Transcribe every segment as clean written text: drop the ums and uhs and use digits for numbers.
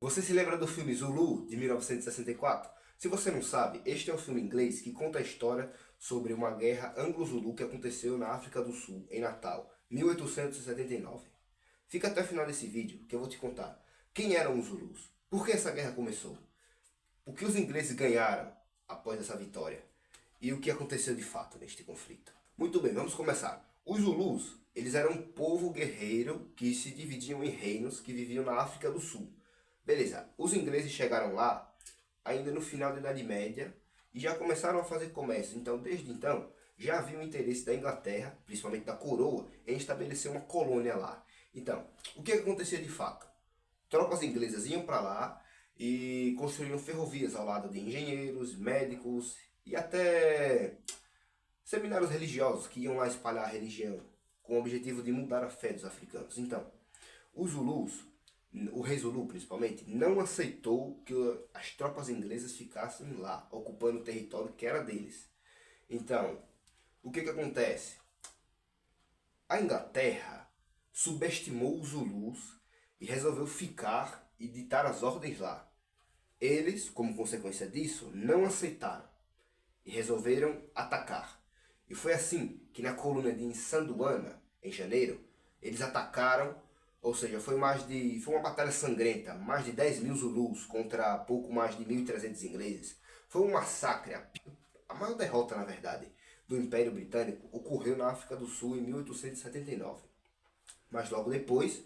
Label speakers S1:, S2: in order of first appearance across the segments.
S1: Você se lembra do filme Zulu, de 1964? Se você não sabe, este é um filme inglês que conta a história sobre uma guerra anglo-zulu que aconteceu na África do Sul, em Natal, 1879. Fica até o final desse vídeo que eu vou te contar quem eram os Zulus, por que essa guerra começou, o que os ingleses ganharam após essa vitória e o que aconteceu de fato neste conflito. Muito bem, vamos começar. Os Zulus, eles eram um povo guerreiro que se dividiam em reinos que viviam na África do Sul. Beleza, os ingleses chegaram lá ainda no final da Idade Média e já começaram a fazer comércio. Então, desde então, já havia um interesse da Inglaterra, principalmente da coroa, em estabelecer uma colônia lá. Então, o que acontecia de fato? Tropas inglesas iam para lá e construíam ferrovias ao lado de engenheiros, médicos e até seminários religiosos que iam lá espalhar a religião, com o objetivo de mudar a fé dos africanos. Então, os Zulus, o rei Zulu principalmente, não aceitou que as tropas inglesas ficassem lá, ocupando o território que era deles. Então, o que acontece? A Inglaterra subestimou os Zulus e resolveu ficar e ditar as ordens lá. Eles, como consequência disso, não aceitaram e resolveram atacar. E foi assim que na coluna de Nsanduana, em janeiro, eles atacaram, ou seja, foi uma batalha sangrenta, mais de 10 mil Zulus contra pouco mais de 1.300 ingleses. Foi um massacre, a maior derrota, na verdade, do Império Britânico ocorreu na África do Sul em 1879. Mas logo depois,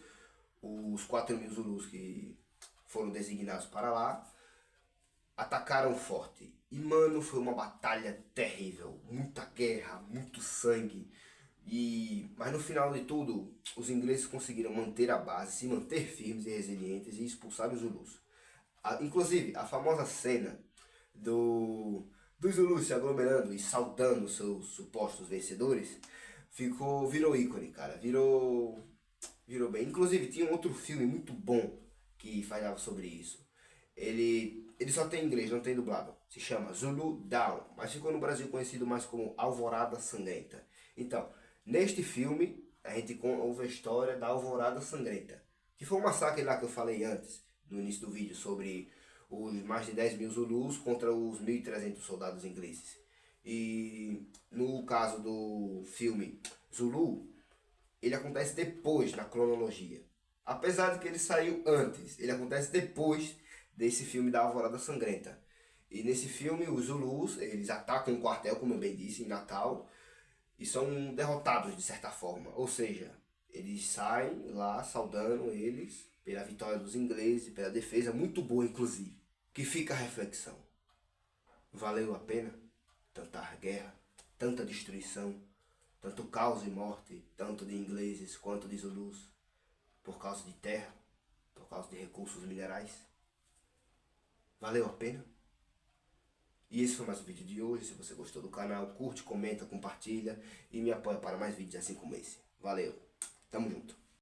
S1: os 4 mil Zulus que foram designados para lá atacaram forte. E mano, foi uma batalha terrível, muita guerra, muito sangue. Mas no final de tudo, os ingleses conseguiram manter a base, se manter firmes e resilientes e expulsar os Zulus. Inclusive, a famosa cena dos Zulus se aglomerando e saudando seus supostos vencedores virou ícone, cara. Virou bem. Inclusive, tinha um outro filme muito bom que falava sobre isso. Ele só tem inglês, não tem dublado. Se chama Zulu Dawn, mas ficou no Brasil conhecido mais como Alvorada Sangrenta. Então, neste filme, a gente ouve a história da Alvorada Sangrenta, que foi um massacre lá que eu falei antes, no início do vídeo, sobre os mais de 10 mil Zulus contra os 1.300 soldados ingleses. E no caso do filme Zulu, ele acontece depois na cronologia. Apesar de que ele saiu antes, ele acontece depois desse filme da Alvorada Sangrenta. E nesse filme os Zulus, eles atacam um quartel, como eu bem disse, em Natal, e são derrotados de certa forma. Ou seja, eles saem lá saudando eles pela vitória dos ingleses, pela defesa muito boa inclusive. Que fica a reflexão. Valeu a pena tanta guerra, tanta destruição, tanto caos e morte, tanto de ingleses quanto de Zulus, por causa de terra, por causa de recursos minerais? Valeu a pena? E esse foi mais um vídeo de hoje. Se você gostou do canal, curte, comenta, compartilha e me apoia para mais vídeos assim como esse. Valeu, tamo junto.